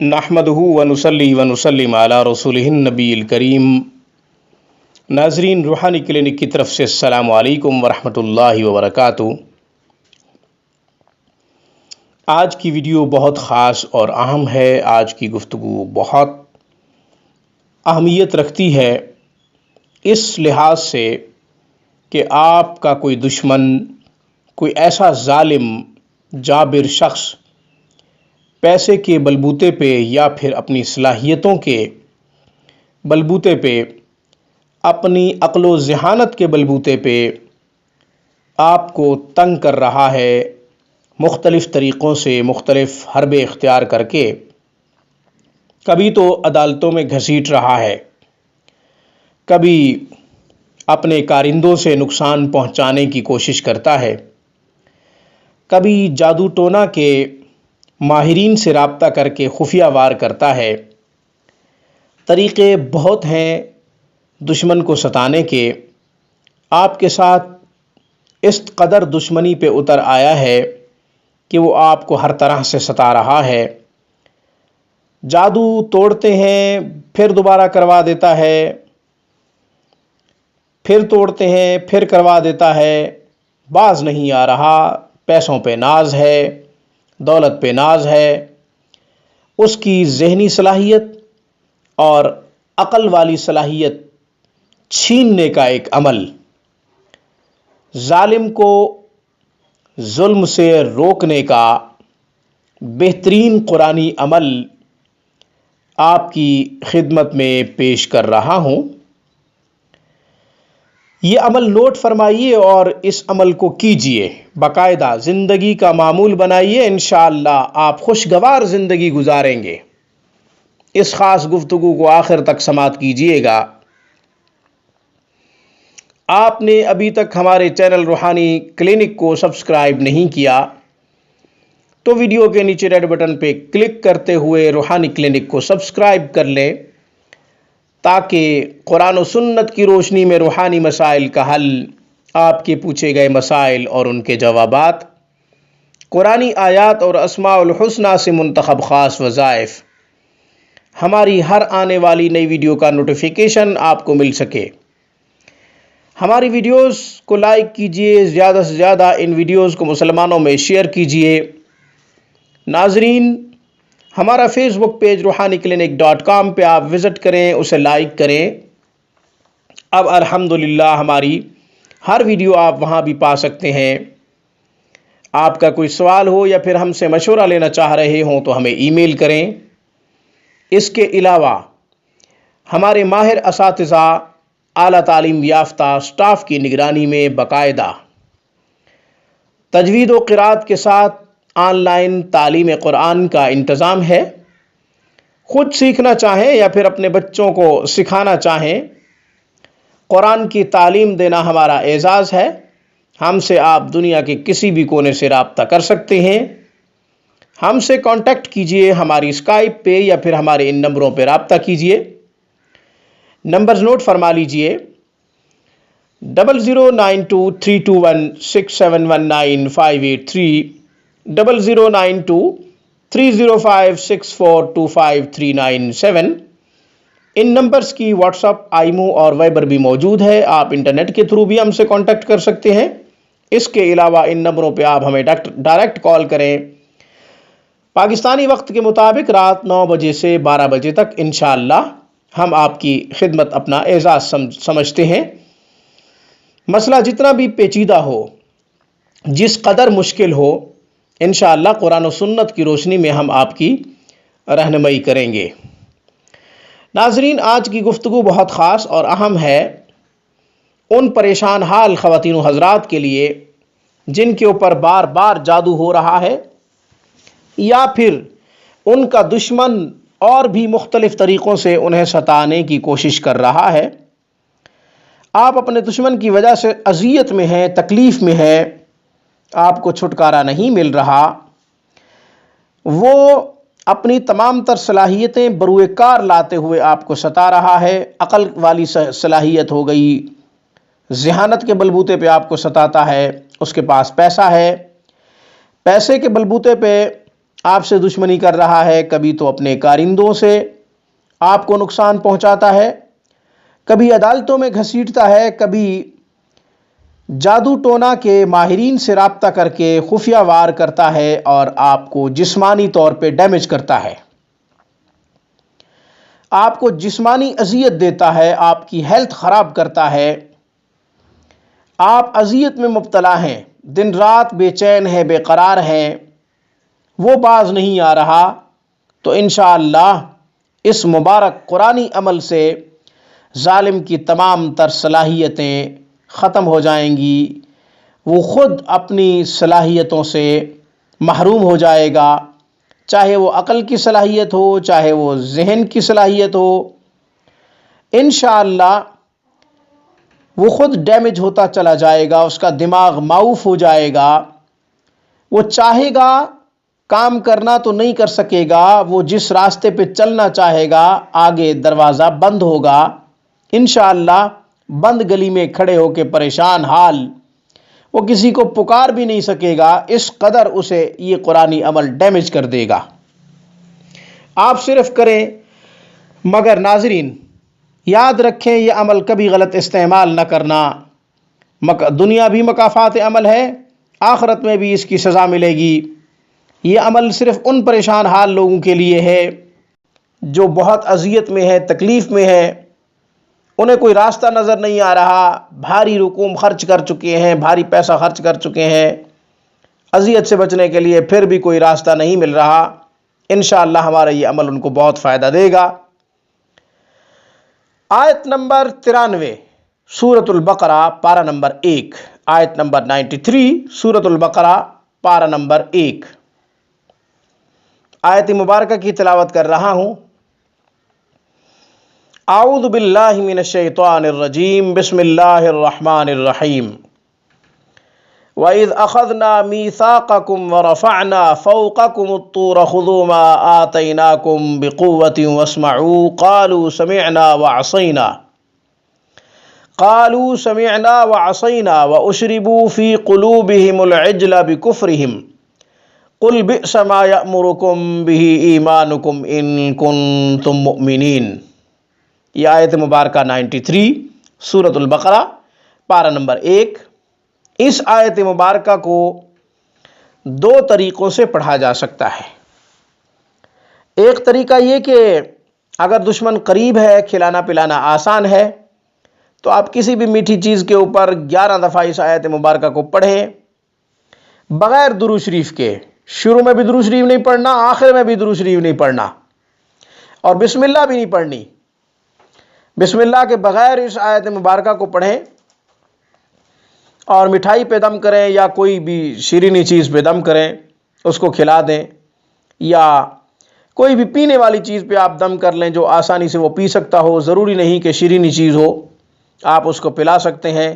نحمدہ ونصلی ونسلم علی رسولہ النبی الکریم۔ ناظرین، روحانی کلینک کی طرف سے السلام علیکم ورحمۃ اللہ وبرکاتہ۔ آج کی ویڈیو بہت خاص اور اہم ہے۔ آج کی گفتگو بہت اہمیت رکھتی ہے اس لحاظ سے کہ آپ کا کوئی دشمن، کوئی ایسا ظالم جابر شخص پیسے کے بلبوتے پہ یا پھر اپنی صلاحیتوں کے بلبوتے پہ، اپنی عقل و ذہانت کے بلبوتے پہ آپ کو تنگ کر رہا ہے، مختلف طریقوں سے مختلف حربے اختیار کر کے کبھی تو عدالتوں میں گھسیٹ رہا ہے، کبھی اپنے کارندوں سے نقصان پہنچانے کی کوشش کرتا ہے، کبھی جادو ٹونا کے ماہرین سے رابطہ کر کے خفیہ وار کرتا ہے۔ طریقے بہت ہیں دشمن کو ستانے کے۔ آپ کے ساتھ اس قدر دشمنی پہ اتر آیا ہے کہ وہ آپ کو ہر طرح سے ستا رہا ہے۔ جادو توڑتے ہیں، پھر دوبارہ کروا دیتا ہے، پھر توڑتے ہیں، پھر کروا دیتا ہے، باز نہیں آ رہا۔ پیسوں پہ ناز ہے، دولت پہ ناز ہے، اس کی ذہنی صلاحیت اور عقل والی صلاحیت چھیننے کا ایک عمل، ظالم کو ظلم سے روکنے کا بہترین قرآنی عمل آپ کی خدمت میں پیش کر رہا ہوں۔ یہ عمل نوٹ فرمائیے اور اس عمل کو کیجئے، باقاعدہ زندگی کا معمول بنائیے، انشاءاللہ آپ خوشگوار زندگی گزاریں گے۔ اس خاص گفتگو کو آخر تک سماعت کیجئے گا۔ آپ نے ابھی تک ہمارے چینل روحانی کلینک کو سبسکرائب نہیں کیا تو ویڈیو کے نیچے ریڈ بٹن پہ کلک کرتے ہوئے روحانی کلینک کو سبسکرائب کر لیں، تاکہ قرآن و سنت کی روشنی میں روحانی مسائل کا حل، آپ کے پوچھے گئے مسائل اور ان کے جوابات، قرآنی آیات اور اسماء الحسنہ سے منتخب خاص وظائف، ہماری ہر آنے والی نئی ویڈیو کا نوٹیفیکیشن آپ کو مل سکے۔ ہماری ویڈیوز کو لائک کیجئے، زیادہ سے زیادہ ان ویڈیوز کو مسلمانوں میں شیئر کیجئے۔ ناظرین، ہمارا فیس بک پیج روحانیکلینک.com پہ آپ وزٹ کریں، اسے لائک کریں۔ اب الحمدللہ ہماری ہر ویڈیو آپ وہاں بھی پا سکتے ہیں۔ آپ کا کوئی سوال ہو یا پھر ہم سے مشورہ لینا چاہ رہے ہوں تو ہمیں ای میل کریں۔ اس کے علاوہ ہمارے ماہر اساتذہ، اعلیٰ تعلیم یافتہ سٹاف کی نگرانی میں باقاعدہ تجوید و قرات کے ساتھ آن لائن تعلیم قرآن کا انتظام ہے۔ خود سیکھنا چاہیں یا پھر اپنے بچوں کو سکھانا چاہیں، قرآن کی تعلیم دینا ہمارا اعزاز ہے۔ ہم سے آپ دنیا کے کسی بھی کونے سے رابطہ کر سکتے ہیں۔ ہم سے کانٹیکٹ کیجئے، ہماری اسکائپ پہ یا پھر ہمارے ان نمبروں پہ رابطہ کیجئے۔ نمبرز نوٹ فرما لیجئے: 00923216719583، 00923056425397۔ ان نمبرز کی واٹس اپ، آئیمو اور وائبر بھی موجود ہے۔ آپ انٹرنیٹ کے تھرو بھی ہم سے کانٹیکٹ کر سکتے ہیں۔ اس کے علاوہ ان نمبروں پہ آپ ہمیں ڈائریکٹ کال کریں۔ پاکستانی وقت کے مطابق رات 9 بجے سے 12 بجے تک انشاءاللہ ہم آپ کی خدمت اپنا اعزاز سمجھتے ہیں۔ مسئلہ جتنا بھی پیچیدہ ہو، جس قدر مشکل ہو، انشاءاللہ قرآن و سنت کی روشنی میں ہم آپ کی رہنمائی کریں گے۔ ناظرین، آج کی گفتگو بہت خاص اور اہم ہے ان پریشان حال خواتین و حضرات کے لیے جن کے اوپر بار بار جادو ہو رہا ہے، یا پھر ان کا دشمن اور بھی مختلف طریقوں سے انہیں ستانے کی کوشش کر رہا ہے۔ آپ اپنے دشمن کی وجہ سے اذیت میں ہیں، تکلیف میں ہیں، آپ کو چھٹکارا نہیں مل رہا۔ وہ اپنی تمام تر صلاحیتیں بروئے کار لاتے ہوئے آپ کو ستا رہا ہے۔ عقل والی صلاحیت ہو گئی، ذہانت کے بلبوتے پہ آپ کو ستاتا ہے۔ اس کے پاس پیسہ ہے، پیسے کے بلبوتے پہ آپ سے دشمنی کر رہا ہے، کبھی تو اپنے کارندوں سے آپ کو نقصان پہنچاتا ہے، کبھی عدالتوں میں گھسیٹتا ہے، کبھی جادو ٹونا کے ماہرین سے رابطہ کر کے خفیہ وار کرتا ہے اور آپ کو جسمانی طور پہ ڈیمیج کرتا ہے، آپ کو جسمانی اذیت دیتا ہے، آپ کی ہیلتھ خراب کرتا ہے، آپ اذیت میں مبتلا ہیں، دن رات بے چین ہے، بے قرار ہیں، وہ باز نہیں آ رہا، تو انشاءاللہ اس مبارک قرآنی عمل سے ظالم کی تمام تر صلاحیتیں ختم ہو جائیں گی، وہ خود اپنی صلاحیتوں سے محروم ہو جائے گا، چاہے وہ عقل کی صلاحیت ہو، چاہے وہ ذہن کی صلاحیت ہو، انشاءاللہ وہ خود ڈیمیج ہوتا چلا جائے گا، اس کا دماغ معوف ہو جائے گا، وہ چاہے گا کام کرنا تو نہیں کر سکے گا، وہ جس راستے پہ چلنا چاہے گا آگے دروازہ بند ہوگا، انشاءاللہ بند گلی میں کھڑے ہو کے پریشان حال، وہ کسی کو پکار بھی نہیں سکے گا، اس قدر اسے یہ قرآنی عمل ڈیمیج کر دے گا۔ آپ صرف کریں، مگر ناظرین یاد رکھیں یہ عمل کبھی غلط استعمال نہ کرنا، دنیا بھی مکافات عمل ہے، آخرت میں بھی اس کی سزا ملے گی۔ یہ عمل صرف ان پریشان حال لوگوں کے لیے ہے جو بہت اذیت میں ہے، تکلیف میں ہے، انہیں کوئی راستہ نظر نہیں آ رہا، بھاری رقوم خرچ کر چکے ہیں، بھاری پیسہ خرچ کر چکے ہیں اذیت سے بچنے کے لیے، پھر بھی کوئی راستہ نہیں مل رہا، انشاءاللہ ہمارا یہ عمل ان کو بہت فائدہ دے گا۔ آیت نمبر 93 سورۃ البقرہ پارہ نمبر 1، آیت نمبر 93 سورۃ البقرہ پارہ نمبر 1، آیت مبارکہ کی تلاوت کر رہا ہوں۔ اعوذ باللہ من الشیطان الرجیم، بسم اللہ الرحمن الرحیم۔ وَإِذْ أَخَذْنَا مِيثَاقَكُمْ وَرَفَعْنَا فَوْقَكُمُ الطُّورَ خُذُوا مَا آتَيْنَاكُمْ بِقُوَّةٍ وَاسْمَعُوا قَالُوا سَمِعْنَا وَعَصَيْنَا وَأُشْرِبُوا فِي قُلُوبِهِمُ الْعِجْلَ بِكُفْرِهِمْ قُلْ بِئْسَ مَا يَأْمُرُكُمْ بِهِ إِيمَانُكُمْ إِن كُنتُم مُّؤْمِنِينَ۔ یہ آیت مبارکہ 93 سورۃ البقرہ پارہ نمبر 1۔ اس آیت مبارکہ کو دو طریقوں سے پڑھا جا سکتا ہے۔ ایک طریقہ یہ کہ اگر دشمن قریب ہے، کھلانا پلانا آسان ہے، تو آپ کسی بھی میٹھی چیز کے اوپر 11 دفعہ اس آیت مبارکہ کو پڑھیں، بغیر درود شریف کے، شروع میں بھی درود شریف نہیں پڑھنا، آخر میں بھی درود شریف نہیں پڑھنا، اور بسم اللہ بھی نہیں پڑھنی، بسم اللہ کے بغیر اس آیت مبارکہ کو پڑھیں، اور مٹھائی پہ دم کریں یا کوئی بھی شیرینی چیز پہ دم کریں، اس کو کھلا دیں، یا کوئی بھی پینے والی چیز پہ آپ دم کر لیں جو آسانی سے وہ پی سکتا ہو، ضروری نہیں کہ شیرینی چیز ہو، آپ اس کو پلا سکتے ہیں۔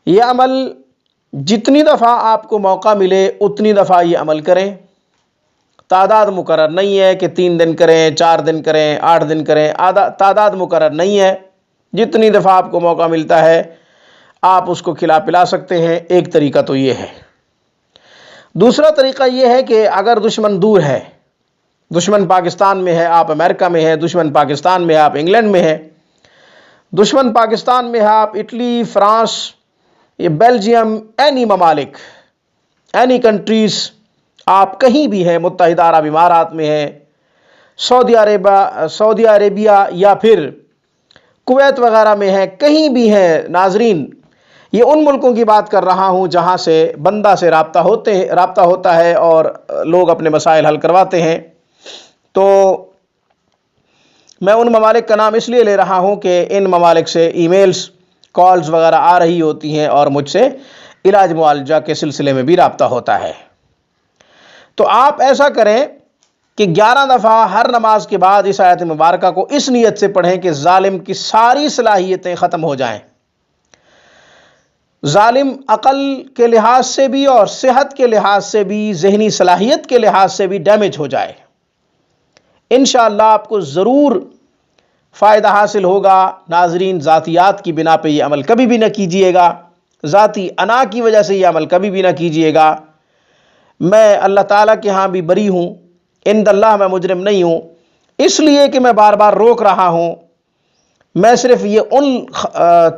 یہ عمل جتنی دفعہ آپ کو موقع ملے اتنی دفعہ یہ عمل کریں، تعداد مقرر نہیں ہے کہ 3 دن کریں، 4 دن کریں، 8 دن کریں، تعداد مقرر نہیں ہے، جتنی دفعہ آپ کو موقع ملتا ہے آپ اس کو کھلا پلا سکتے ہیں۔ ایک طریقہ تو یہ ہے۔ دوسرا طریقہ یہ ہے کہ اگر دشمن دور ہے، دشمن پاکستان میں ہے، آپ امریکہ میں ہے، دشمن پاکستان میں ہے، آپ انگلینڈ میں ہے، دشمن پاکستان میں ہے، آپ اٹلی، فرانس، یہ بیلجیم، اینی ممالک، اینی کنٹریز، آپ کہیں بھی ہیں، متحدہ عرب امارات میں ہے، سعودی عربیہ یا پھر کویت وغیرہ میں ہے، کہیں بھی ہے ناظرین، یہ ان ملکوں کی بات کر رہا ہوں جہاں سے بندہ سے رابطہ ہوتا ہے اور لوگ اپنے مسائل حل کرواتے ہیں۔ تو میں ان ممالک کا نام اس لیے لے رہا ہوں کہ ان ممالک سے ای میلز، کالز وغیرہ آ رہی ہوتی ہیں اور مجھ سے علاج معالجہ کے سلسلے میں بھی رابطہ ہوتا ہے۔ تو آپ ایسا کریں کہ 11 دفعہ ہر نماز کے بعد اس آیت مبارکہ کو اس نیت سے پڑھیں کہ ظالم کی ساری صلاحیتیں ختم ہو جائیں، ظالم عقل کے لحاظ سے بھی اور صحت کے لحاظ سے بھی، ذہنی صلاحیت کے لحاظ سے بھی ڈیمیج ہو جائے۔ انشاءاللہ آپ کو ضرور فائدہ حاصل ہوگا۔ ناظرین، ذاتیات کی بنا پہ یہ عمل کبھی بھی نہ کیجیے گا، ذاتی انا کی وجہ سے یہ عمل کبھی بھی نہ کیجیے گا۔ میں اللہ تعالیٰ کے ہاں بھی بری ہوں، عند اللہ میں مجرم نہیں ہوں، اس لیے کہ میں بار بار روک رہا ہوں، میں صرف یہ ان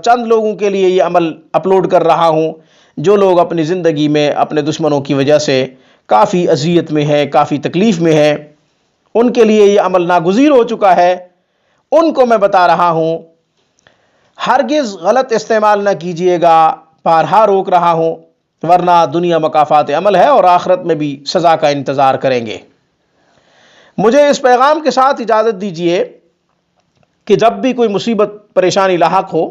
چند لوگوں کے لیے یہ عمل اپلوڈ کر رہا ہوں جو لوگ اپنی زندگی میں اپنے دشمنوں کی وجہ سے کافی اذیت میں ہے، کافی تکلیف میں ہے، ان کے لیے یہ عمل ناگزیر ہو چکا ہے، ان کو میں بتا رہا ہوں۔ ہرگز غلط استعمال نہ کیجئے گا، بارہا روک رہا ہوں، ورنہ دنیا مکافات عمل ہے اور آخرت میں بھی سزا کا انتظار کریں گے۔ مجھے اس پیغام کے ساتھ اجازت دیجئے کہ جب بھی کوئی مصیبت پریشانی لاحق ہو،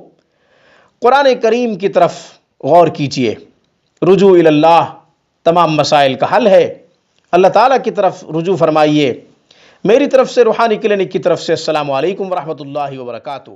قرآن کریم کی طرف غور کیجئے۔ رجوع اللہ تمام مسائل کا حل ہے، اللہ تعالیٰ کی طرف رجوع فرمائیے۔ میری طرف سے روحانی کلینک کی طرف سے السلام علیکم ورحمۃ اللہ وبرکاتہ۔